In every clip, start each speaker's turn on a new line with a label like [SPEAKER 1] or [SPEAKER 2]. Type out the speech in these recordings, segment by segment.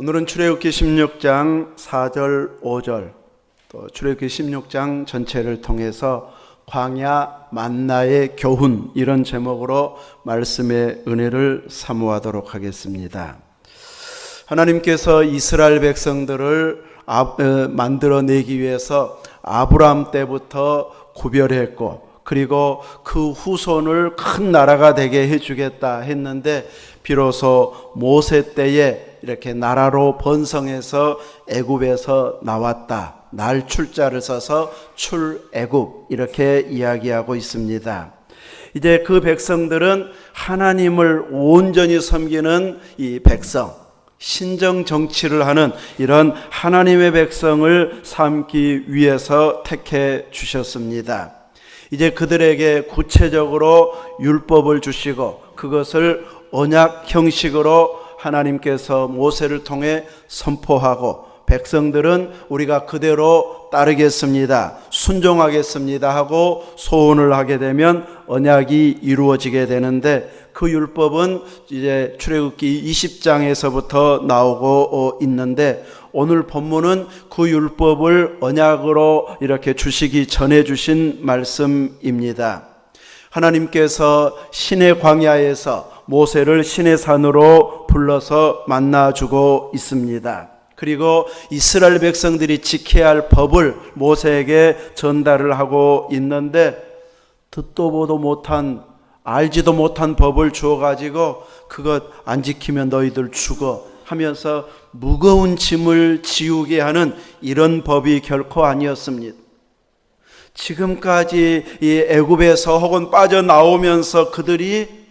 [SPEAKER 1] 오늘은 출애굽기 16장 4절 5절 또 출애굽기 16장 전체를 통해서 광야 만나의 교훈, 이런 제목으로 말씀의 은혜를 사모하도록 하겠습니다. 하나님께서 이스라엘 백성들을 만들어내기 위해서 아브라함 때부터 구별했고, 그리고 그 후손을 큰 나라가 되게 해주겠다 했는데, 비로소 모세 때에 이렇게 나라로 번성해서 애굽에서 나왔다. 날 출자를 써서 출애굽, 이렇게 이야기하고 있습니다. 이제 그 백성들은 하나님을 온전히 섬기는 이 백성, 신정 정치를 하는 이런 하나님의 백성을 삼기 위해서 택해 주셨습니다. 이제 그들에게 구체적으로 율법을 주시고, 그것을 언약 형식으로 하나님께서 모세를 통해 선포하고, 백성들은 우리가 그대로 따르겠습니다, 순종하겠습니다 하고 소원을 하게 되면 언약이 이루어지게 되는데, 그 율법은 이제 출애굽기 20장에서부터 나오고 있는데, 오늘 본문은 그 율법을 언약으로 이렇게 주시기 전에 주신 말씀입니다. 하나님께서 신의 광야에서 모세를 신의 산으로 불러서 만나주고 있습니다. 그리고 이스라엘 백성들이 지켜야 할 법을 모세에게 전달을 하고 있는데, 듣도 보도 못한, 알지도 못한 법을 주어가지고 그것 안 지키면 너희들 죽어 하면서 무거운 짐을 지우게 하는 이런 법이 결코 아니었습니다. 지금까지 이 애굽에서 혹은 빠져나오면서 그들이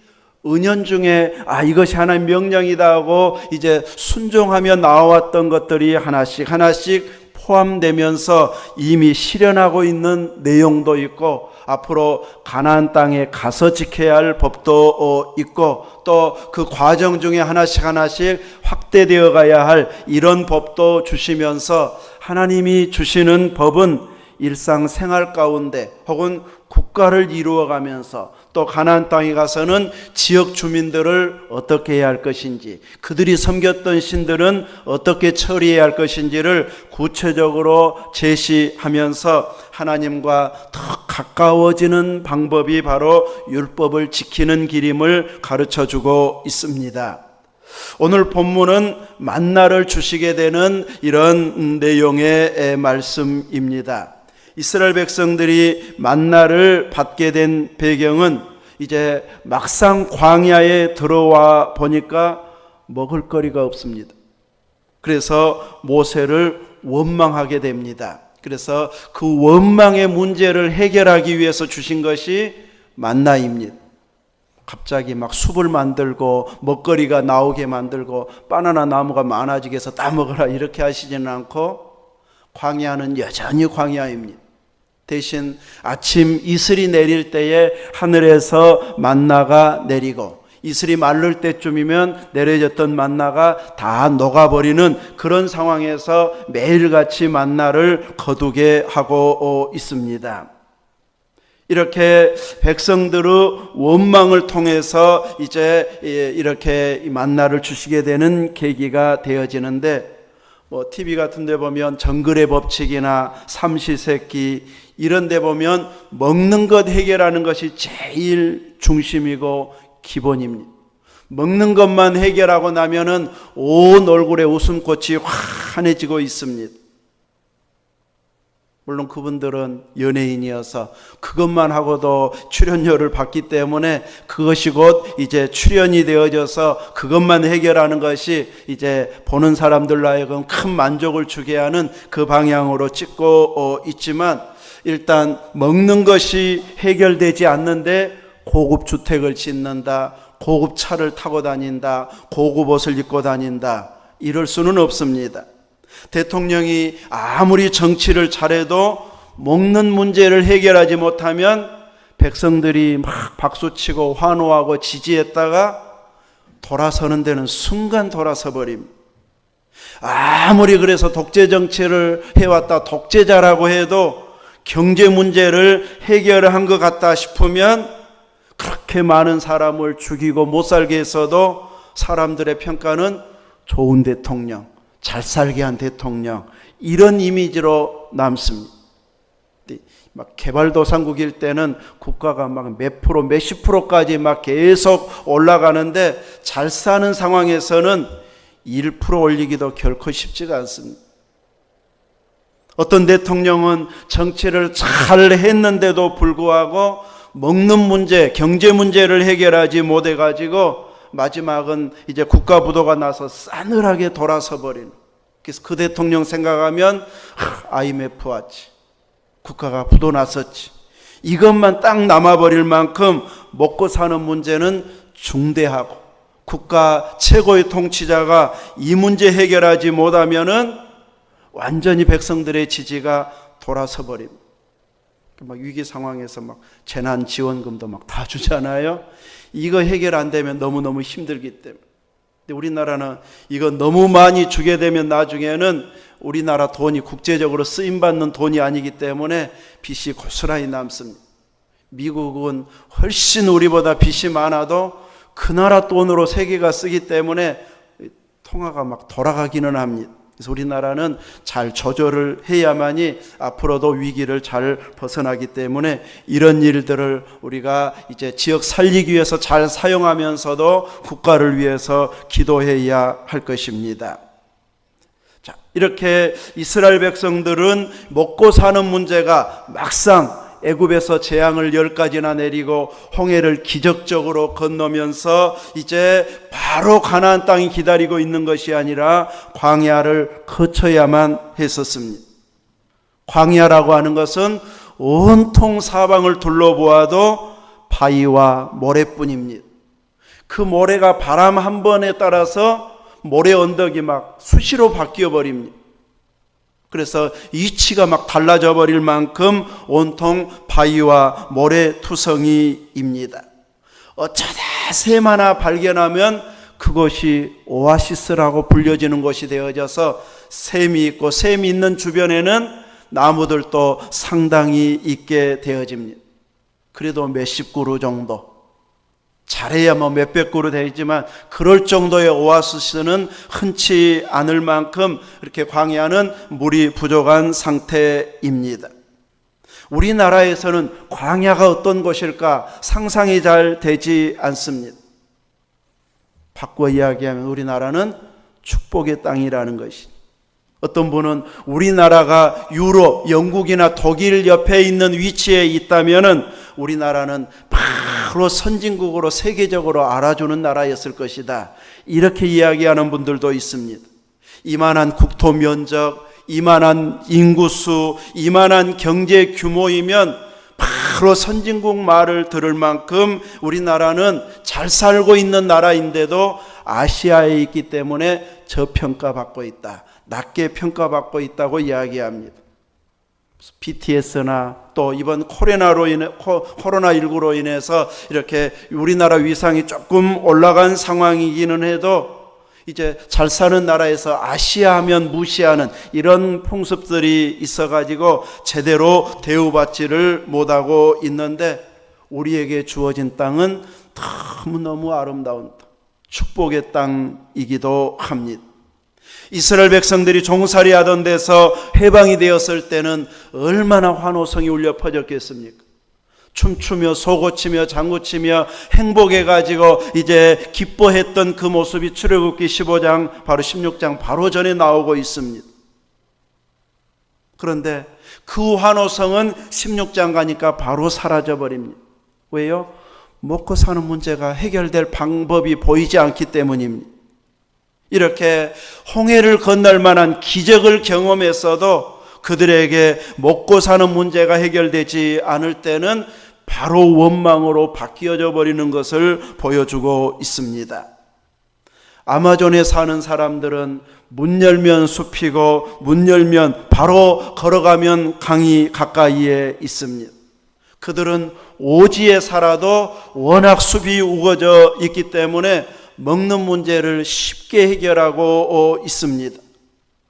[SPEAKER 1] 은연중에 이것이 하나님의 명령이다 하고 이제 순종하며 나와왔던 것들이 하나씩 하나씩 포함되면서 이미 실현하고 있는 내용도 있고, 앞으로 가나안 땅에 가서 지켜야 할 법도 있고, 또 그 과정 중에 하나씩 하나씩 확대되어 가야 할 이런 법도 주시면서, 하나님이 주시는 법은 일상생활 가운데 혹은 국가를 이루어가면서, 또 가나안 땅에 가서는 지역 주민들을 어떻게 해야 할 것인지, 그들이 섬겼던 신들은 어떻게 처리해야 할 것인지를 구체적으로 제시하면서 하나님과 더 가까워지는 방법이 바로 율법을 지키는 길임을 가르쳐주고 있습니다. 오늘 본문은 만나를 주시게 되는 이런 내용의 말씀입니다. 이스라엘 백성들이 만나를 받게 된 배경은, 이제 막상 광야에 들어와 보니까 먹을 거리가 없습니다. 그래서 모세를 원망하게 됩니다. 그래서 그 원망의 문제를 해결하기 위해서 주신 것이 만나입니다. 갑자기 막 숲을 만들고 먹거리가 나오게 만들고 바나나 나무가 많아지게 해서 따먹으라 이렇게 하시지는 않고, 광야는 여전히 광야입니다. 대신 아침 이슬이 내릴 때에 하늘에서 만나가 내리고, 이슬이 마를 때쯤이면 내려졌던 만나가 다 녹아버리는 그런 상황에서 매일같이 만나를 거두게 하고 있습니다. 이렇게 백성들의 원망을 통해서 이제 이렇게 만나를 주시게 되는 계기가 되어지는데, TV 같은 데 보면 정글의 법칙이나 삼시세끼 이런 데 보면 먹는 것 해결하는 것이 제일 중심이고 기본입니다. 먹는 것만 해결하고 나면은 온 얼굴에 웃음꽃이 환해지고 있습니다. 물론 그분들은 연예인이어서 그것만 하고도 출연료를 받기 때문에 그것이 곧 이제 출연이 되어져서 그것만 해결하는 것이 이제 보는 사람들로 하여금 큰 만족을 주게 하는 그 방향으로 찍고 있지만, 일단 먹는 것이 해결되지 않는데 고급 주택을 짓는다, 고급 차를 타고 다닌다, 고급 옷을 입고 다닌다, 이럴 수는 없습니다. 대통령이 아무리 정치를 잘해도 먹는 문제를 해결하지 못하면 백성들이 막 박수치고 환호하고 지지했다가 돌아서는 데는 순간 돌아서 버립니다. 아무리 그래서 독재 정치를 해왔다, 독재자라고 해도 경제 문제를 해결한 것 같다 싶으면 그렇게 많은 사람을 죽이고 못 살게 했어도 사람들의 평가는 좋은 대통령, 잘 살게 한 대통령, 이런 이미지로 남습니다. 막 개발도상국일 때는 국가가 막 몇 프로, 몇십 프로까지 막 계속 올라가는데 잘 사는 상황에서는 1% 올리기도 결코 쉽지가 않습니다. 어떤 대통령은 정치를 잘 했는데도 불구하고 먹는 문제, 경제 문제를 해결하지 못해가지고 마지막은 이제 국가부도가 나서 싸늘하게 돌아서 버리는. 그래서 그 대통령 생각하면 IMF 왔지, 국가가 부도 났었지, 이것만 딱 남아버릴 만큼 먹고 사는 문제는 중대하고 국가 최고의 통치자가 이 문제 해결하지 못하면은 완전히 백성들의 지지가 돌아서 버립니다. 막 위기 상황에서 막 재난 지원금도 막 다 주잖아요. 이거 해결 안 되면 너무너무 힘들기 때문에. 근데 우리나라는 이거 너무 많이 주게 되면 나중에는 우리나라 돈이 국제적으로 쓰임받는 돈이 아니기 때문에 빚이 고스란히 남습니다. 미국은 훨씬 우리보다 빚이 많아도 그 나라 돈으로 세계가 쓰기 때문에 통화가 막 돌아가기는 합니다. 그래서 우리나라는 잘 조절을 해야만이 앞으로도 위기를 잘 벗어나기 때문에 이런 일들을 우리가 이제 지역 살리기 위해서 잘 사용하면서도 국가를 위해서 기도해야 할 것입니다. 자, 이렇게 이스라엘 백성들은 먹고 사는 문제가 막상 애굽에서 재앙을 10가지나 내리고 홍해를 기적적으로 건너면서 이제 바로 가나안 땅이 기다리고 있는 것이 아니라 광야를 거쳐야만 했었습니다. 광야라고 하는 것은 온통 사방을 둘러보아도 바위와 모래뿐입니다. 그 모래가 바람 한 번에 따라서 모래 언덕이 막 수시로 바뀌어 버립니다. 그래서 위치가 막 달라져 버릴 만큼 온통 바위와 모래투성이입니다. 어쩌다 샘 하나 발견하면 그것이 오아시스라고 불려지는 곳이 되어져서 샘이 있고 샘이 있는 주변에는 나무들도 상당히 있게 되어집니다. 그래도 몇십 그루 정도, 잘해야 뭐 몇백 그루 되지만 그럴 정도의 오아시스는 흔치 않을 만큼 이렇게 광야는 물이 부족한 상태입니다. 우리나라에서는 광야가 어떤 곳일까 상상이 잘 되지 않습니다. 바꿔 이야기하면 우리나라는 축복의 땅이라는 것이. 어떤 분은 우리나라가 유럽, 영국이나 독일 옆에 있는 위치에 있다면은 우리나라는 바로 선진국으로 세계적으로 알아주는 나라였을 것이다, 이렇게 이야기하는 분들도 있습니다. 이만한 국토 면적, 이만한 인구수, 이만한 경제 규모이면 바로 선진국 말을 들을 만큼 우리나라는 잘 살고 있는 나라인데도 아시아에 있기 때문에 저평가받고 있다, 낮게 평가받고 있다고 이야기합니다. BTS나 또 이번 코로나19로 인해서 이렇게 우리나라 위상이 조금 올라간 상황이기는 해도 이제 잘 사는 나라에서 아시아 하면 무시하는 이런 풍습들이 있어가지고 제대로 대우받지를 못하고 있는데, 우리에게 주어진 땅은 너무너무 아름다운 땅, 축복의 땅이기도 합니다. 이스라엘 백성들이 종살이 하던 데서 해방이 되었을 때는 얼마나 환호성이 울려 퍼졌겠습니까? 춤추며 소고치며 장구치며 행복해가지고 이제 기뻐했던 그 모습이 출애굽기 15장 바로 16장 바로 전에 나오고 있습니다. 그런데 그 환호성은 16장 가니까 바로 사라져 버립니다. 왜요? 먹고 사는 문제가 해결될 방법이 보이지 않기 때문입니다. 이렇게 홍해를 건널 만한 기적을 경험했어도 그들에게 먹고 사는 문제가 해결되지 않을 때는 바로 원망으로 바뀌어져 버리는 것을 보여주고 있습니다. 아마존에 사는 사람들은 문 열면 숲이고 문 열면 바로 걸어가면 강이 가까이에 있습니다. 그들은 오지에 살아도 워낙 숲이 우거져 있기 때문에 먹는 문제를 쉽게 해결하고 있습니다.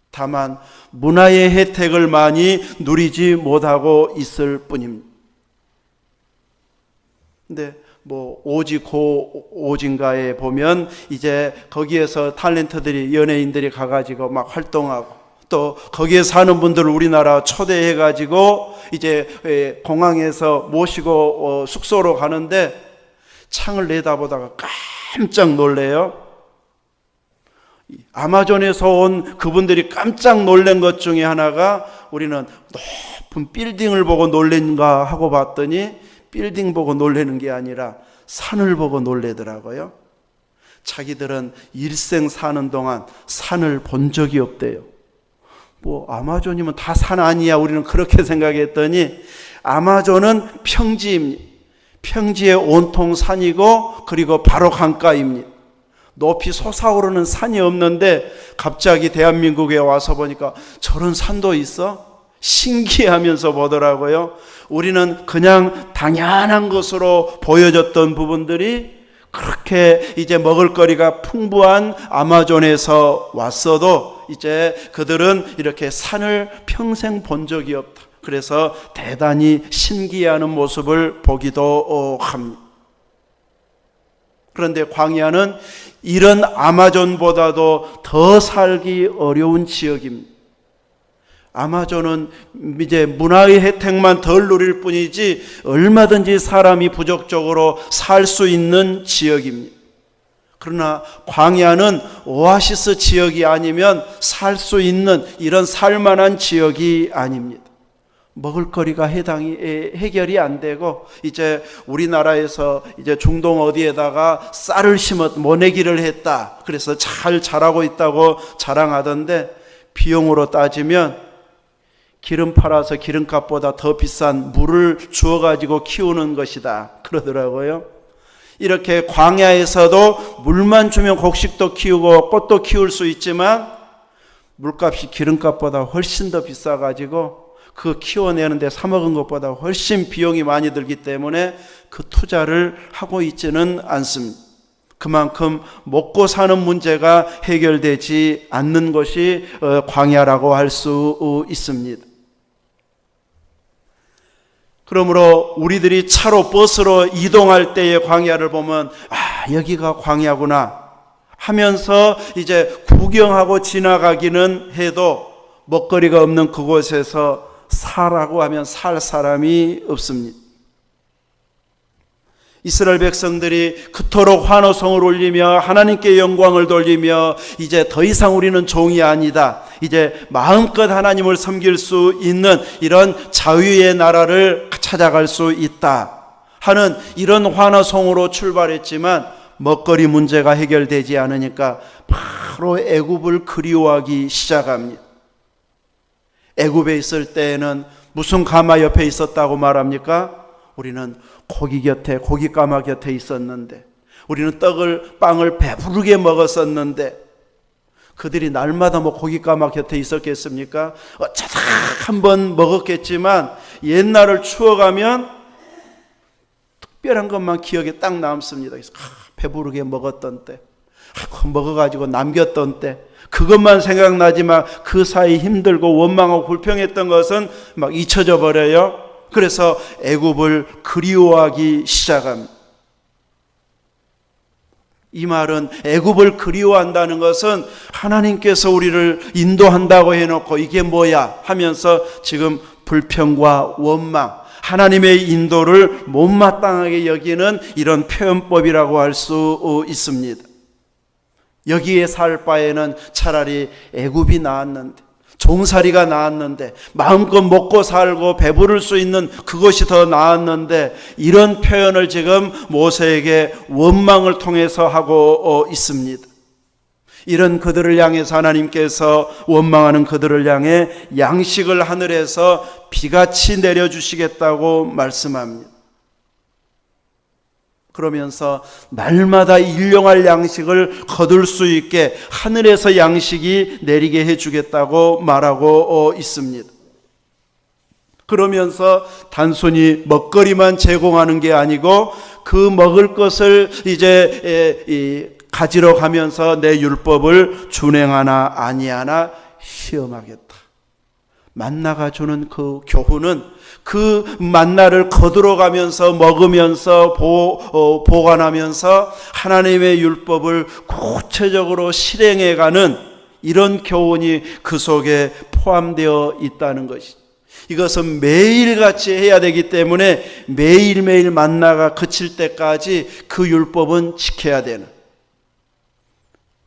[SPEAKER 1] 다만 문화의 혜택을 많이 누리지 못하고 있을 뿐입니다. 근데 뭐 오지인가에 보면 이제 거기에서 탤런트들이 연예인들이 가가지고 막 활동하고 또 거기에 사는 분들을 우리나라 초대해가지고 이제 공항에서 모시고 숙소로 가는데 창을 내다보다가 깜짝 놀래요. 아마존에서 온 그분들이 깜짝 놀란 것 중에 하나가 우리는 높은 빌딩을 보고 놀란가 하고 봤더니 빌딩 보고 놀라는 게 아니라 산을 보고 놀래더라고요. 자기들은 일생 사는 동안 산을 본 적이 없대요. 뭐 아마존이면 다 산 아니야 우리는 그렇게 생각했더니 아마존은 평지입니다. 평지에 온통 산이고 그리고 바로 강가입니다. 높이 솟아오르는 산이 없는데 갑자기 대한민국에 와서 보니까 저런 산도 있어? 신기하면서 보더라고요. 우리는 그냥 당연한 것으로 보여졌던 부분들이 그렇게 이제 먹을거리가 풍부한 아마존에서 왔어도 이제 그들은 이렇게 산을 평생 본 적이 없다. 그래서 대단히 신기해하는 모습을 보기도 합니다. 그런데 광야는 이런 아마존보다도 더 살기 어려운 지역입니다. 아마존은 이제 문화의 혜택만 덜 누릴 뿐이지 얼마든지 사람이 부족적으로 살 수 있는 지역입니다. 그러나 광야는 오아시스 지역이 아니면 살 수 있는 이런 살만한 지역이 아닙니다. 먹을거리가 해결이 안 되고 이제 우리나라에서 이제 중동 어디에다가 쌀을 모내기를 했다. 그래서 잘 자라고 있다고 자랑하던데 비용으로 따지면 기름 팔아서 기름값보다 더 비싼 물을 주어가지고 키우는 것이다 그러더라고요. 이렇게 광야에서도 물만 주면 곡식도 키우고 꽃도 키울 수 있지만 물값이 기름값보다 훨씬 더 비싸가지고 그 키워내는데 사 먹은 것보다 훨씬 비용이 많이 들기 때문에 그 투자를 하고 있지는 않습니다. 그만큼 먹고 사는 문제가 해결되지 않는 것이 광야라고 할 수 있습니다. 그러므로 우리들이 차로 버스로 이동할 때의 광야를 보면 여기가 광야구나 하면서 이제 구경하고 지나가기는 해도 먹거리가 없는 그곳에서 사라고 하면 살 사람이 없습니다. 이스라엘 백성들이 그토록 환호성을 올리며 하나님께 영광을 돌리며 이제 더 이상 우리는 종이 아니다. 이제 마음껏 하나님을 섬길 수 있는 이런 자유의 나라를 찾아갈 수 있다 하는 이런 환호성으로 출발했지만 먹거리 문제가 해결되지 않으니까 바로 애굽을 그리워하기 시작합니다. 애굽에 있을 때에는 무슨 가마 옆에 있었다고 말합니까? 우리는 고기 곁에 고깃가마 곁에 있었는데 우리는 빵을 배부르게 먹었었는데 그들이 날마다 뭐 고깃가마 곁에 있었겠습니까? 어쩌다 한번 먹었겠지만 옛날을 추억하면 특별한 것만 기억에 딱 남습니다. 그래서 배부르게 먹었던 때, 먹어가지고 남겼던 때 그것만 생각나지만 그 사이 힘들고 원망하고 불평했던 것은 막 잊혀져 버려요. 그래서 애굽을 그리워하기 시작합니다. 이 말은 애굽을 그리워한다는 것은 하나님께서 우리를 인도한다고 해놓고 이게 뭐야 하면서 지금 불평과 원망, 하나님의 인도를 못마땅하게 여기는 이런 표현법이라고 할 수 있습니다. 여기에 살 바에는 차라리 애굽이 나았는데, 종살이가 나았는데, 마음껏 먹고 살고 배부를 수 있는 그것이 더 나았는데, 이런 표현을 지금 모세에게 원망을 통해서 하고 있습니다. 이런 그들을 향해서 하나님께서 원망하는 그들을 향해 양식을 하늘에서 비같이 내려주시겠다고 말씀합니다. 그러면서 날마다 일용할 양식을 거둘 수 있게 하늘에서 양식이 내리게 해주겠다고 말하고 있습니다. 그러면서 단순히 먹거리만 제공하는 게 아니고 그 먹을 것을 이제 가지러 가면서 내 율법을 준행하나 아니하나 시험하겠다. 만나가 주는 그 교훈은 그 만나를 거두러 가면서 먹으면서 보관하면서 하나님의 율법을 구체적으로 실행해가는 이런 교훈이 그 속에 포함되어 있다는 것이, 이것은 매일같이 해야 되기 때문에 매일매일 만나가 그칠 때까지 그 율법은 지켜야 되는,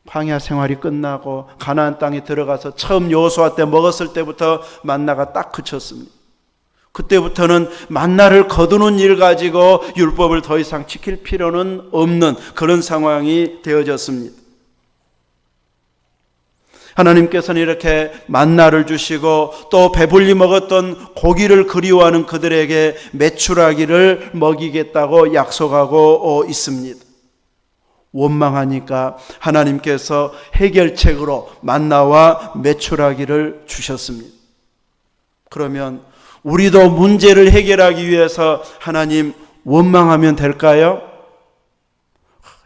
[SPEAKER 1] 광야 생활이 끝나고 가나안 땅에 들어가서 처음 여호수아 때 먹었을 때부터 만나가 딱 그쳤습니다. 그때부터는 만나를 거두는 일 가지고 율법을 더 이상 지킬 필요는 없는 그런 상황이 되어졌습니다. 하나님께서는 이렇게 만나를 주시고 또 배불리 먹었던 고기를 그리워하는 그들에게 메추라기를 먹이겠다고 약속하고 있습니다. 원망하니까 하나님께서 해결책으로 만나와 메추라기를 주셨습니다. 그러면 우리도 문제를 해결하기 위해서 하나님 원망하면 될까요?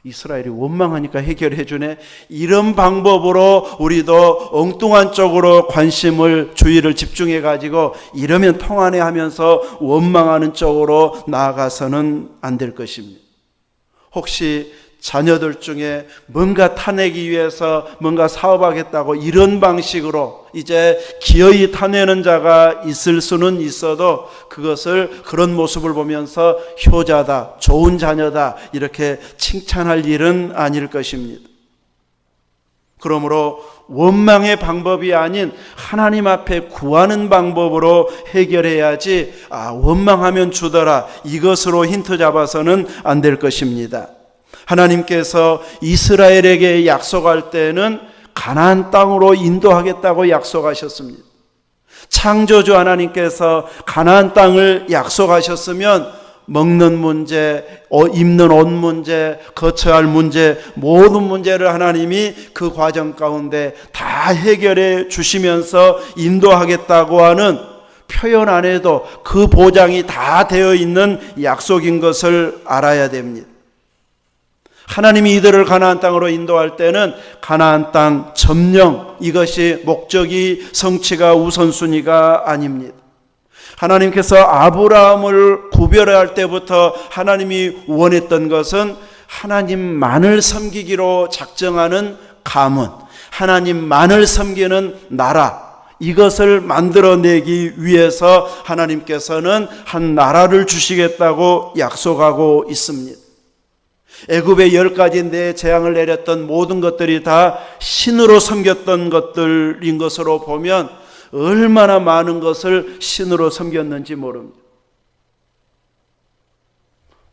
[SPEAKER 1] 이스라엘이 원망하니까 해결해 주네. 이런 방법으로 우리도 엉뚱한 쪽으로 관심을, 주의를 집중해 가지고 이러면 통하네 하면서 원망하는 쪽으로 나아가서는 안 될 것입니다. 혹시 자녀들 중에 뭔가 타내기 위해서 뭔가 사업하겠다고 이런 방식으로 이제 기어이 타내는 자가 있을 수는 있어도 그것을, 그런 모습을 보면서 효자다, 좋은 자녀다 이렇게 칭찬할 일은 아닐 것입니다. 그러므로 원망의 방법이 아닌 하나님 앞에 구하는 방법으로 해결해야지, 원망하면 주더라 이것으로 힌트 잡아서는 안 될 것입니다. 하나님께서 이스라엘에게 약속할 때는 가나안 땅으로 인도하겠다고 약속하셨습니다. 창조주 하나님께서 가나안 땅을 약속하셨으면 먹는 문제, 입는 옷 문제, 거처할 할 문제, 모든 문제를 하나님이 그 과정 가운데 다 해결해 주시면서 인도하겠다고 하는 표현 안에도 그 보장이 다 되어 있는 약속인 것을 알아야 됩니다. 하나님이 이들을 가나안 땅으로 인도할 때는 가나안 땅 점령, 이것이 목적이, 성취가 우선순위가 아닙니다. 하나님께서 아브라함을 구별할 때부터 하나님이 원했던 것은 하나님만을 섬기기로 작정하는 가문, 하나님만을 섬기는 나라, 이것을 만들어내기 위해서 하나님께서는 한 나라를 주시겠다고 약속하고 있습니다. 애굽에 10가지 재앙을 내렸던 모든 것들이 다 신으로 섬겼던 것들인 것으로 보면 얼마나 많은 것을 신으로 섬겼는지 모릅니다.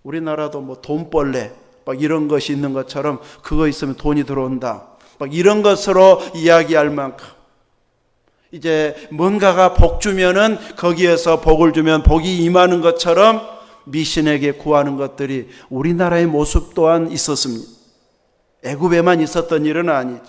[SPEAKER 1] 우리나라도 뭐 돈벌레 막 이런 것이 있는 것처럼 그거 있으면 돈이 들어온다 막 이런 것으로 이야기할 만큼, 이제 뭔가가 복 주면은 거기에서 복을 주면 복이 임하는 것처럼 미신에게 구하는 것들이 우리나라의 모습 또한 있었습니다. 애굽에만 있었던 일은 아니죠.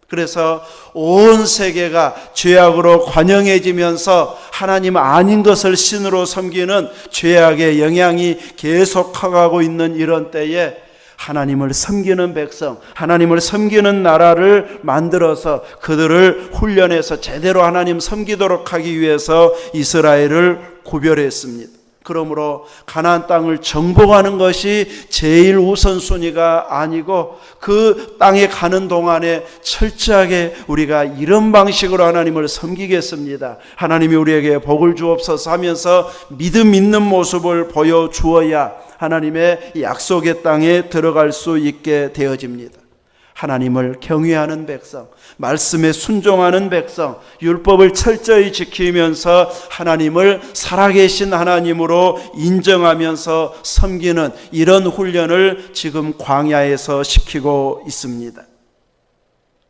[SPEAKER 1] 그래서 온 세계가 죄악으로 관영해지면서 하나님 아닌 것을 신으로 섬기는 죄악의 영향이 계속 커가고 있는 이런 때에 하나님을 섬기는 백성, 하나님을 섬기는 나라를 만들어서 그들을 훈련해서 제대로 하나님 섬기도록 하기 위해서 이스라엘을 구별했습니다. 그러므로 가나안 땅을 정복하는 것이 제일 우선순위가 아니고 그 땅에 가는 동안에 철저하게 우리가 이런 방식으로 하나님을 섬기겠습니다, 하나님이 우리에게 복을 주옵소서 하면서 믿음 있는 모습을 보여주어야 하나님의 약속의 땅에 들어갈 수 있게 되어집니다. 하나님을 경외하는 백성, 말씀에 순종하는 백성, 율법을 철저히 지키면서 하나님을 살아계신 하나님으로 인정하면서 섬기는 이런 훈련을 지금 광야에서 시키고 있습니다.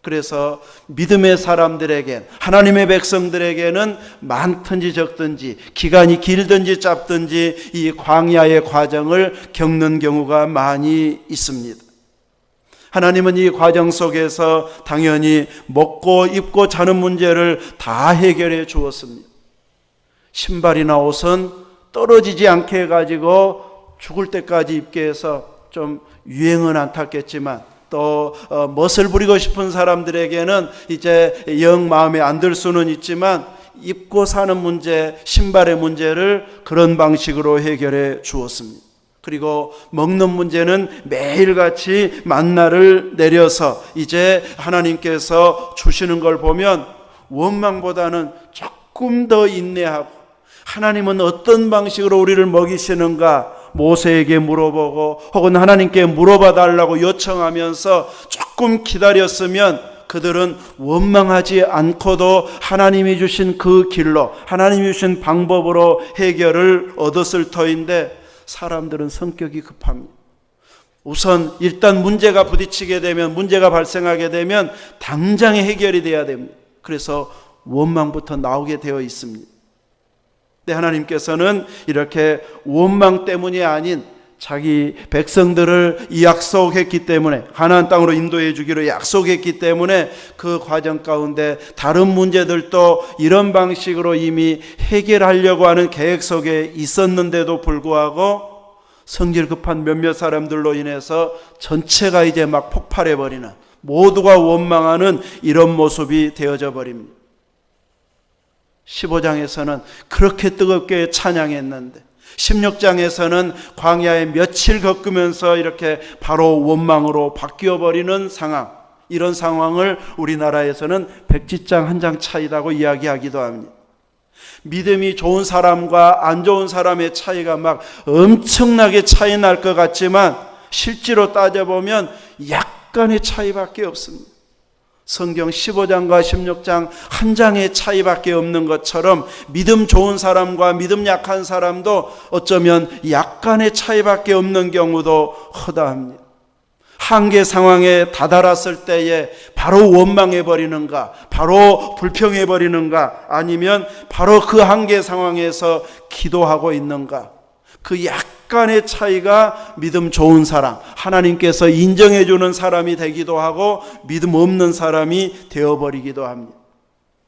[SPEAKER 1] 그래서 믿음의 사람들에게, 하나님의 백성들에게는 많든지 적든지, 기간이 길든지 짧든지 이 광야의 과정을 겪는 경우가 많이 있습니다. 하나님은 이 과정 속에서 당연히 먹고 입고 자는 문제를 다 해결해 주었습니다. 신발이나 옷은 떨어지지 않게 해가지고 죽을 때까지 입게 해서 좀 유행은 안 탔겠지만 또 멋을 부리고 싶은 사람들에게는 이제 영 마음에 안 들 수는 있지만 입고 사는 문제, 신발의 문제를 그런 방식으로 해결해 주었습니다. 그리고 먹는 문제는 매일같이 만나를 내려서 이제 하나님께서 주시는 걸 보면 원망보다는 조금 더 인내하고, 하나님은 어떤 방식으로 우리를 먹이시는가 모세에게 물어보고 혹은 하나님께 물어봐 달라고 요청하면서 조금 기다렸으면 그들은 원망하지 않고도 하나님이 주신 그 길로, 하나님이 주신 방법으로 해결을 얻었을 터인데, 사람들은 성격이 급합니다. 우선 일단 문제가 부딪히게 되면, 문제가 발생하게 되면 당장에 해결이 돼야 됩니다. 그래서 원망부터 나오게 되어 있습니다. 근데 하나님께서는 이렇게 원망 때문이 아닌 자기 백성들을 약속했기 때문에, 가나안 땅으로 인도해 주기로 약속했기 때문에 그 과정 가운데 다른 문제들도 이런 방식으로 이미 해결하려고 하는 계획 속에 있었는데도 불구하고 성질 급한 몇몇 사람들로 인해서 전체가 이제 막 폭발해 버리는, 모두가 원망하는 이런 모습이 되어져 버립니다. 15장에서는 그렇게 뜨겁게 찬양했는데 16장에서는 광야에 며칠 겪으면서 이렇게 바로 원망으로 바뀌어 버리는 상황, 이런 상황을 우리나라에서는 백지장 한 장 차이라고 이야기하기도 합니다. 믿음이 좋은 사람과 안 좋은 사람의 차이가 막 엄청나게 차이 날 것 같지만 실제로 따져보면 약간의 차이밖에 없습니다. 성경 15장과 16장 한 장의 차이밖에 없는 것처럼 믿음 좋은 사람과 믿음 약한 사람도 어쩌면 약간의 차이밖에 없는 경우도 허다합니다. 한계 상황에 다다랐을 때에 바로 원망해버리는가, 바로 불평해버리는가, 아니면 바로 그 한계 상황에서 기도하고 있는가, 그 약간의 차이가 믿음 좋은 사람, 하나님께서 인정해주는 사람이 되기도 하고 믿음 없는 사람이 되어버리기도 합니다.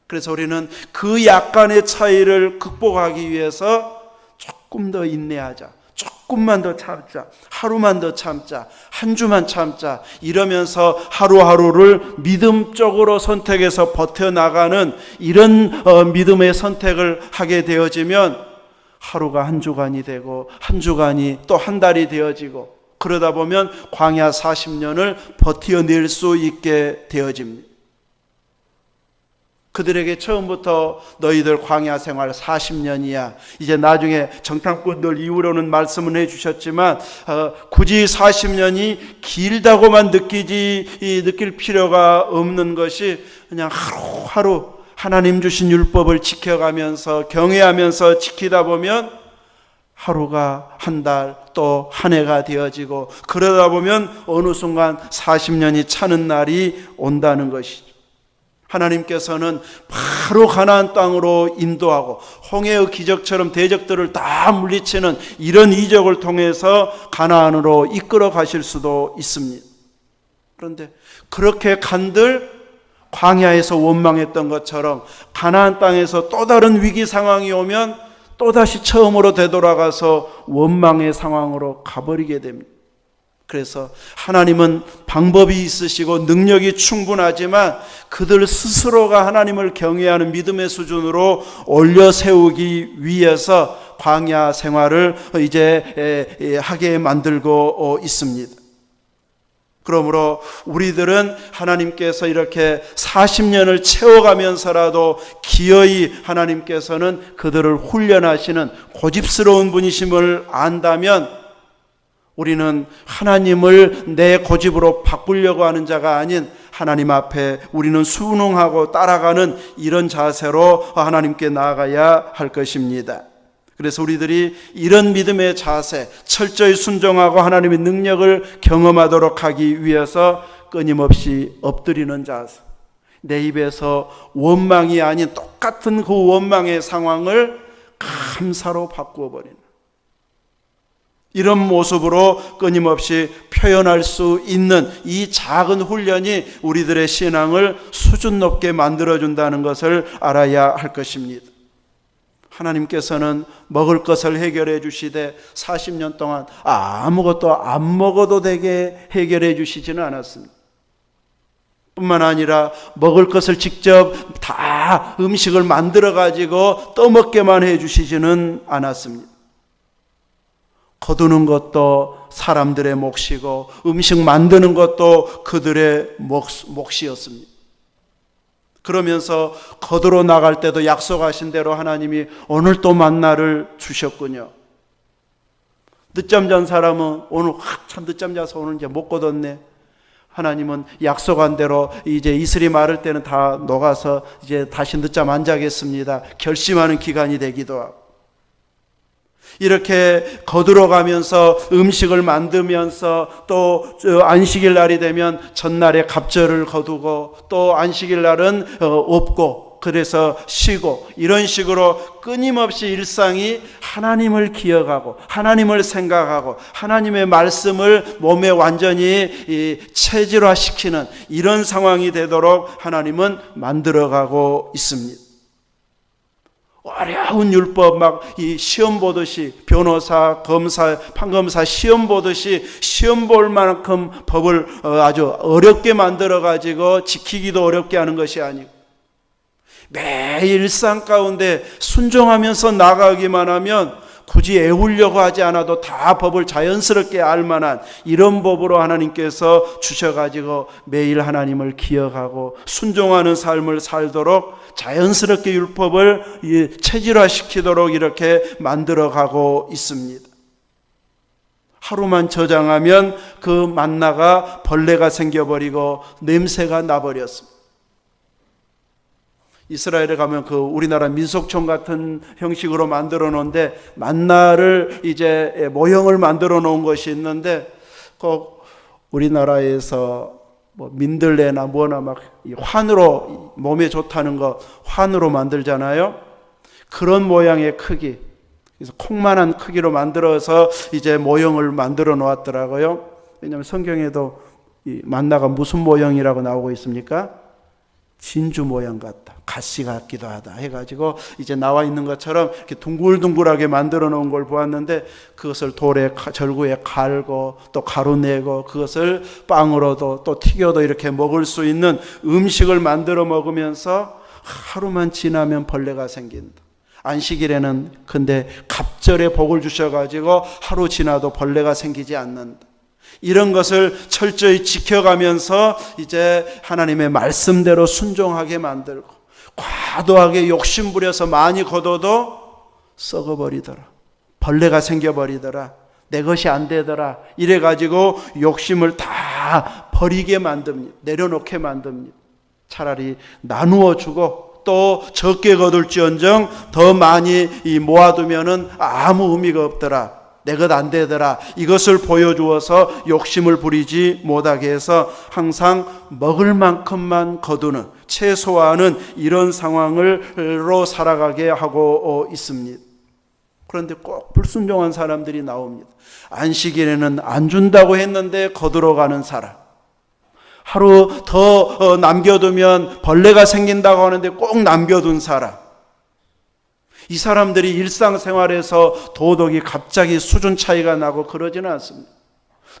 [SPEAKER 1] 그래서 우리는 그 약간의 차이를 극복하기 위해서 조금 더 인내하자, 조금만 더 참자, 하루만 더 참자, 한 주만 참자, 이러면서 하루하루를 믿음 쪽으로 선택해서 버텨나가는 이런 믿음의 선택을 하게 되어지면 하루가 한 주간이 되고 한 주간이 또 한 달이 되어지고, 그러다 보면 광야 40년을 버텨낼 수 있게 되어집니다. 그들에게 처음부터 너희들 광야 생활 40년이야, 이제 나중에 정탐꾼들 이후로는 말씀을 해주셨지만 굳이 40년이 길다고만 느낄 필요가 없는 것이, 그냥 하루하루 하나님 주신 율법을 지켜가면서 경외하면서 지키다 보면 하루가 한 달, 또 한 해가 되어지고, 그러다 보면 어느 순간 40년이 차는 날이 온다는 것이죠. 하나님께서는 바로 가나안 땅으로 인도하고 홍해의 기적처럼 대적들을 다 물리치는 이런 이적을 통해서 가나안으로 이끌어 가실 수도 있습니다. 그런데 그렇게 간들 광야에서 원망했던 것처럼 가나안 땅에서 또 다른 위기 상황이 오면 또다시 처음으로 되돌아가서 원망의 상황으로 가버리게 됩니다. 그래서 하나님은 방법이 있으시고 능력이 충분하지만 그들 스스로가 하나님을 경외하는 믿음의 수준으로 올려 세우기 위해서 광야 생활을 이제 하게 만들고 있습니다. 그러므로 우리들은 하나님께서 이렇게 40년을 채워가면서라도 기어이 하나님께서는 그들을 훈련하시는 고집스러운 분이심을 안다면, 우리는 하나님을 내 고집으로 바꾸려고 하는 자가 아닌 하나님 앞에 우리는 순응하고 따라가는 이런 자세로 하나님께 나아가야 할 것입니다. 그래서 우리들이 이런 믿음의 자세, 철저히 순종하고 하나님의 능력을 경험하도록 하기 위해서 끊임없이 엎드리는 자세, 내 입에서 원망이 아닌 똑같은 그 원망의 상황을 감사로 바꾸어 버리는 이런 모습으로 끊임없이 표현할 수 있는 이 작은 훈련이 우리들의 신앙을 수준 높게 만들어준다는 것을 알아야 할 것입니다. 하나님께서는 먹을 것을 해결해 주시되 40년 동안 아무것도 안 먹어도 되게 해결해 주시지는 않았습니다. 뿐만 아니라 먹을 것을 직접 다 음식을 만들어 가지고 떠먹게만 해주시지는 않았습니다. 거두는 것도 사람들의 몫이고 음식 만드는 것도 그들의 몫이었습니다. 그러면서 거두러 나갈 때도 약속하신 대로 하나님이 오늘 또 만나를 주셨군요. 늦잠 잔 사람은 오늘 참 늦잠 자서 오늘 이제 못 거뒀네. 하나님은 약속한 대로 이제 이슬이 마를 때는 다 녹아서 이제 다시 늦잠 안 자겠습니다. 결심하는 기간이 되기도 하고, 이렇게 거두러 가면서 음식을 만들면서 또 안식일 날이 되면 전날에 갑절을 거두고 또 안식일 날은 없고 그래서 쉬고, 이런 식으로 끊임없이 일상이 하나님을 기억하고 하나님을 생각하고 하나님의 말씀을 몸에 완전히 체질화시키는 이런 상황이 되도록 하나님은 만들어가고 있습니다. 어려운 율법 막 이 시험 보듯이, 변호사, 검사, 판검사 시험 보듯이 시험 볼 만큼 법을 아주 어렵게 만들어 가지고 지키기도 어렵게 하는 것이 아니고, 매일 일상 가운데 순종하면서 나가기만 하면 굳이 애우려고 하지 않아도 다 법을 자연스럽게 알만한 이런 법으로 하나님께서 주셔가지고 매일 하나님을 기억하고 순종하는 삶을 살도록 자연스럽게 율법을 체질화시키도록 이렇게 만들어가고 있습니다. 하루만 저장하면 그 만나가 벌레가 생겨버리고 냄새가 나버렸습니다. 이스라엘에 가면 그 우리나라 민속촌 같은 형식으로 만들어 놓은데, 만나를 이제 모형을 만들어 놓은 것이 있는데, 꼭 우리나라에서 뭐 민들레나 뭐나 막 환으로 몸에 좋다는 거 환으로 만들잖아요. 그런 모양의 크기, 그래서 콩만한 크기로 만들어서 이제 모형을 만들어 놓았더라고요. 왜냐하면 성경에도 이 만나가 무슨 모형이라고 나오고 있습니까? 진주 모양 같다, 가시 같기도 하다 해가지고 이제 나와 있는 것처럼 이렇게 둥글둥글하게 만들어 놓은 걸 보았는데, 그것을 돌에 절구에 갈고 또 가루내고 그것을 빵으로도 또 튀겨도 이렇게 먹을 수 있는 음식을 만들어 먹으면서 하루만 지나면 벌레가 생긴다. 안식일에는 근데 갑절에 복을 주셔가지고 하루 지나도 벌레가 생기지 않는다. 이런 것을 철저히 지켜가면서 이제 하나님의 말씀대로 순종하게 만들고, 과도하게 욕심부려서 많이 거둬도 썩어버리더라, 벌레가 생겨버리더라, 내 것이 안 되더라, 이래가지고 욕심을 다 버리게 만듭니다. 내려놓게 만듭니다. 차라리 나누어 주고 또 적게 거둘지언정 더 많이 모아두면은 아무 의미가 없더라, 내 것 안 되더라, 이것을 보여주어서 욕심을 부리지 못하게 해서 항상 먹을 만큼만 거두는, 최소화하는 이런 상황으로 살아가게 하고 있습니다. 그런데 꼭 불순종한 사람들이 나옵니다. 안식일에는 안 준다고 했는데 거두러 가는 사람, 하루 더 남겨두면 벌레가 생긴다고 하는데 꼭 남겨둔 사람, 이 사람들이 일상생활에서 도덕이 갑자기 수준 차이가 나고 그러지는 않습니다.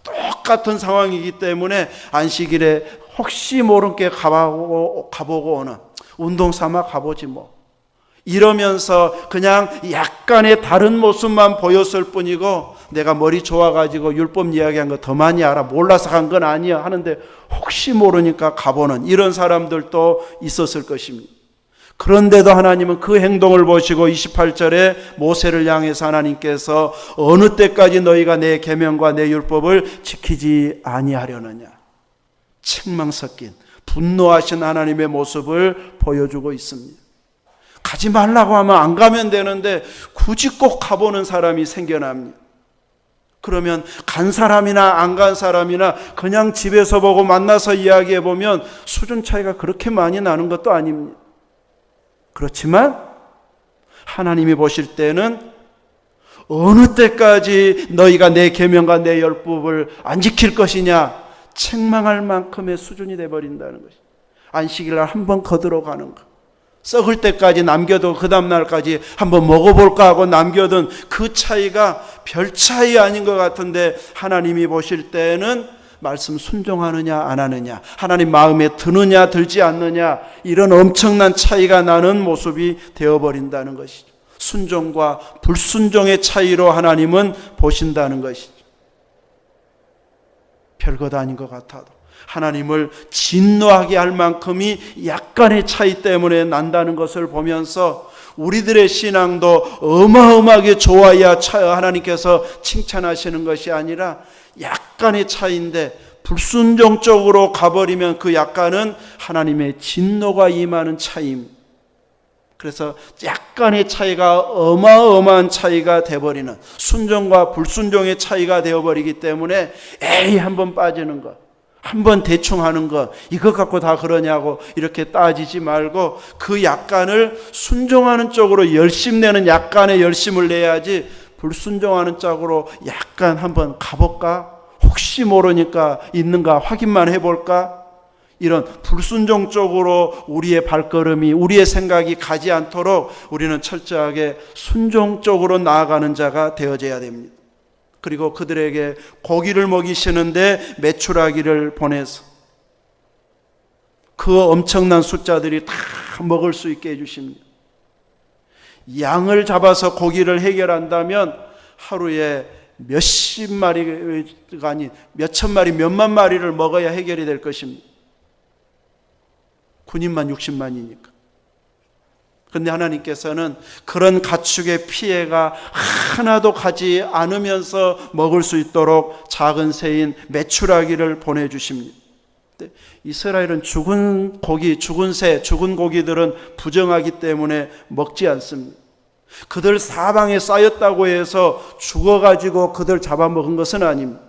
[SPEAKER 1] 똑같은 상황이기 때문에 안식일에 혹시 모르게 가보고 오는, 운동 삼아 가보지 뭐, 이러면서 그냥 약간의 다른 모습만 보였을 뿐이고, 내가 머리 좋아가지고 율법 이야기한 거 더 많이 알아, 몰라서 간 건 아니야 하는데 혹시 모르니까 가보는 이런 사람들도 있었을 것입니다. 그런데도 하나님은 그 행동을 보시고 28절에 모세를 향해서 하나님께서 어느 때까지 너희가 내 계명과 내 율법을 지키지 아니하려느냐, 책망 섞인 분노하신 하나님의 모습을 보여주고 있습니다. 가지 말라고 하면 안 가면 되는데 굳이 꼭 가보는 사람이 생겨납니다. 그러면 간 사람이나 안 간 사람이나 그냥 집에서 보고 만나서 이야기해 보면 수준 차이가 그렇게 많이 나는 것도 아닙니다. 그렇지만 하나님이 보실 때는 어느 때까지 너희가 내 계명과 내 율법을 안 지킬 것이냐, 책망할 만큼의 수준이 되어버린다는 것이. 안식일 날 한번 거들어 가는 거, 썩을 때까지 남겨도 그 다음날까지 한번 먹어볼까 하고 남겨둔 그 차이가 별 차이 아닌 것 같은데, 하나님이 보실 때는 말씀 순종하느냐 안 하느냐, 하나님 마음에 드느냐 들지 않느냐, 이런 엄청난 차이가 나는 모습이 되어버린다는 것이죠. 순종과 불순종의 차이로 하나님은 보신다는 것이죠. 별것 아닌 것 같아도 하나님을 진노하게 할 만큼이 약간의 차이 때문에 난다는 것을 보면서 우리들의 신앙도 어마어마하게 좋아야 하나님께서 칭찬하시는 것이 아니라 약간의 차이인데 불순종 쪽으로 가버리면 그 약간은 하나님의 진노가 임하는 차이입니다. 그래서 약간의 차이가 어마어마한 차이가 되어버리는, 순종과 불순종의 차이가 되어버리기 때문에 에이 한번 빠지는 것, 한번 대충 하는 것, 이것 갖고 다 그러냐고 이렇게 따지지 말고 그 약간을 순종하는 쪽으로 열심 내는 약간의 열심을 내야지, 불순종하는 쪽으로 약간 한번 가볼까? 혹시 모르니까 있는가 확인만 해볼까? 이런 불순종 쪽으로 우리의 발걸음이, 우리의 생각이 가지 않도록 우리는 철저하게 순종 쪽으로 나아가는 자가 되어져야 됩니다. 그리고 그들에게 고기를 먹이시는데 메추라기를 보내서 그 엄청난 숫자들이 다 먹을 수 있게 해주십니다. 양을 잡아서 고기를 해결한다면 하루에 몇십 마리가 아닌 몇천 마리, 몇만 마리를 먹어야 해결이 될 것입니다. 군인만 60만이니까. 그런데 하나님께서는 그런 가축의 피해가 하나도 가지 않으면서 먹을 수 있도록 작은 새인 메추라기를 보내주십니다. 이스라엘은 죽은 고기, 죽은 새, 죽은 고기들은 부정하기 때문에 먹지 않습니다. 그들 사방에 쌓였다고 해서 죽어가지고 그들 잡아먹은 것은 아닙니다.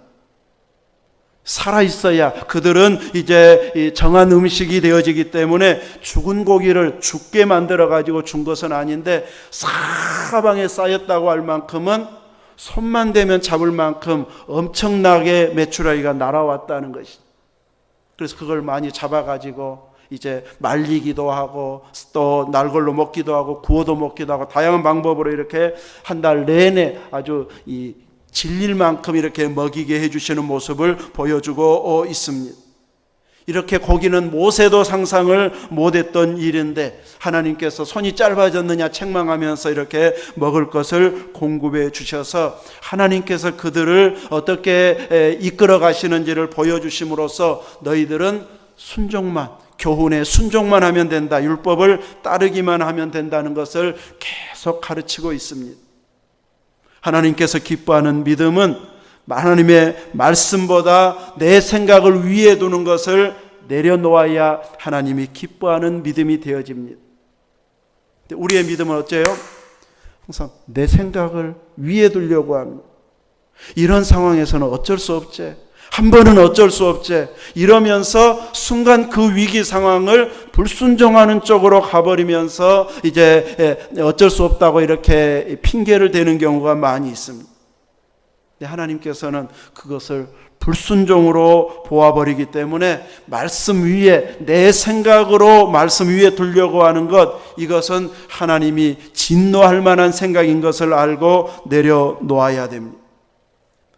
[SPEAKER 1] 살아있어야 그들은 이제 정한 음식이 되어지기 때문에 죽은 고기를 죽게 만들어가지고 준 것은 아닌데, 사방에 쌓였다고 할 만큼은 손만 대면 잡을 만큼 엄청나게 메추라기가 날아왔다는 것이죠. 그래서 그걸 많이 잡아가지고 이제 말리기도 하고 또 날걸로 먹기도 하고 구워도 먹기도 하고 다양한 방법으로 이렇게 한 달 내내 아주 질릴 만큼 이렇게 먹이게 해주시는 모습을 보여주고 있습니다. 이렇게 고기는 모세도 상상을 못했던 일인데 하나님께서 손이 짧아졌느냐 책망하면서 이렇게 먹을 것을 공급해 주셔서 하나님께서 그들을 어떻게 이끌어 가시는지를 보여주심으로써 너희들은 순종만, 교훈에 순종만 하면 된다, 율법을 따르기만 하면 된다는 것을 계속 가르치고 있습니다. 하나님께서 기뻐하는 믿음은 하나님의 말씀보다 내 생각을 위에 두는 것을 내려놓아야 하나님이 기뻐하는 믿음이 되어집니다. 우리의 믿음은 어째요? 항상 내 생각을 위에 두려고 합니다. 이런 상황에서는 어쩔 수 없지, 한 번은 어쩔 수 없지 이러면서 순간 그 위기 상황을 불순종하는 쪽으로 가버리면서 이제 어쩔 수 없다고 이렇게 핑계를 대는 경우가 많이 있습니다. 하나님께서는 그것을 불순종으로 보아버리기 때문에 말씀 위에, 내 생각으로 말씀 위에 두려고 하는 것, 이것은 하나님이 진노할 만한 생각인 것을 알고 내려놓아야 됩니다.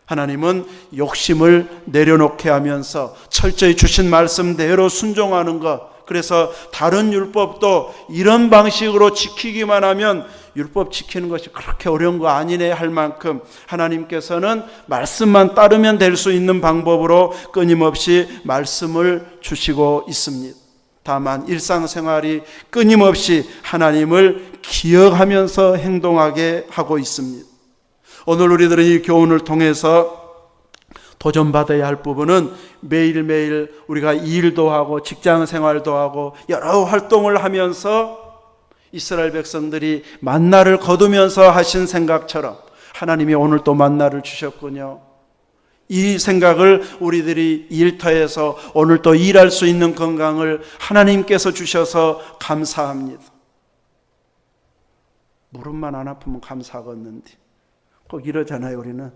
[SPEAKER 1] 하나님은 욕심을 내려놓게 하면서 철저히 주신 말씀대로 순종하는 것, 그래서 다른 율법도 이런 방식으로 지키기만 하면 율법 지키는 것이 그렇게 어려운 거 아니네 할 만큼 하나님께서는 말씀만 따르면 될 수 있는 방법으로 끊임없이 말씀을 주시고 있습니다. 다만 일상생활이 끊임없이 하나님을 기억하면서 행동하게 하고 있습니다. 오늘 우리들은 이 교훈을 통해서 도전받아야 할 부분은 매일매일 우리가 일도 하고 직장생활도 하고 여러 활동을 하면서 이스라엘 백성들이 만나를 거두면서 하신 생각처럼 하나님이 오늘 또 만나를 주셨군요. 이 생각을 우리들이 일터에서 오늘 또 일할 수 있는 건강을 하나님께서 주셔서 감사합니다. 무릎만 안 아프면 감사하겠는데 꼭 이러잖아요. 우리는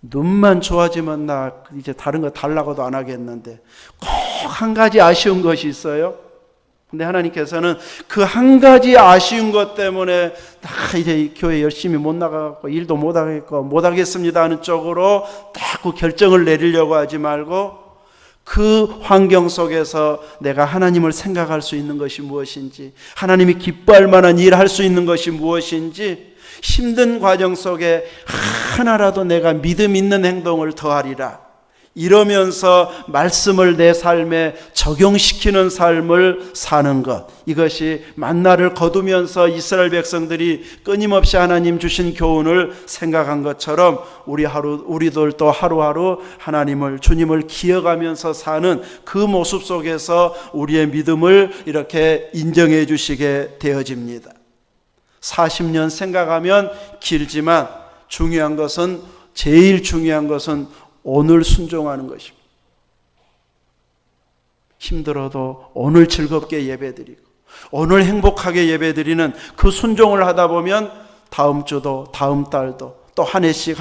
[SPEAKER 1] 눈만 좋아지면 나 이제 다른 거 달라고도 안 하겠는데 꼭 한 가지 아쉬운 것이 있어요. 근데 하나님께서는 그 한 가지 아쉬운 것 때문에 다 이제 교회 열심히 못 나가고 일도 못 하겠고 못 하겠습니다 하는 쪽으로 자꾸 결정을 내리려고 하지 말고 그 환경 속에서 내가 하나님을 생각할 수 있는 것이 무엇인지, 하나님이 기뻐할 만한 일을 할 수 있는 것이 무엇인지, 힘든 과정 속에 하나라도 내가 믿음 있는 행동을 더하리라, 이러면서 말씀을 내 삶에 적용시키는 삶을 사는 것, 이것이 만나를 거두면서 이스라엘 백성들이 끊임없이 하나님 주신 교훈을 생각한 것처럼 우리들도 하루하루 하나님을, 주님을 기억하면서 사는 그 모습 속에서 우리의 믿음을 이렇게 인정해 주시게 되어집니다. 40년 생각하면 길지만 제일 중요한 것은 오늘 순종하는 것입니다. 힘들어도 오늘 즐겁게 예배드리고 오늘 행복하게 예배드리는 그 순종을 하다 보면 다음 주도 다음 달도 또 한 해씩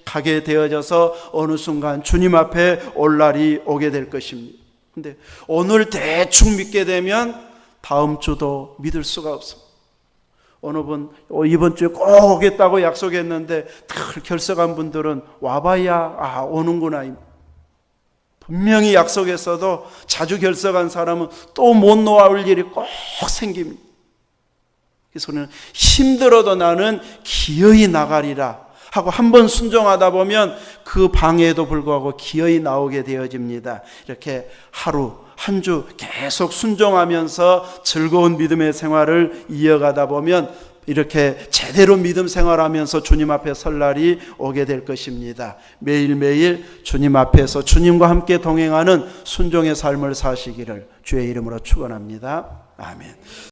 [SPEAKER 1] 가게 되어져서 어느 순간 주님 앞에 올 날이 오게 될 것입니다. 근데 오늘 대충 믿게 되면 다음 주도 믿을 수가 없습니다. 어느 분 이번 주에 꼭 오겠다고 약속했는데 결석한 분들은 와봐야 오는구나. 분명히 약속했어도 자주 결석한 사람은 또 못 놓아올 일이 꼭 생깁니다. 그래서 우리는 힘들어도 나는 기어이 나가리라 하고 한번 순종하다 보면 그 방해에도 불구하고 기어이 나오게 되어집니다. 이렇게 하루 한 주 계속 순종하면서 즐거운 믿음의 생활을 이어가다 보면 이렇게 제대로 믿음 생활하면서 주님 앞에 설 날이 오게 될 것입니다. 매일매일 주님 앞에서 주님과 함께 동행하는 순종의 삶을 사시기를 주의 이름으로 축원합니다. 아멘.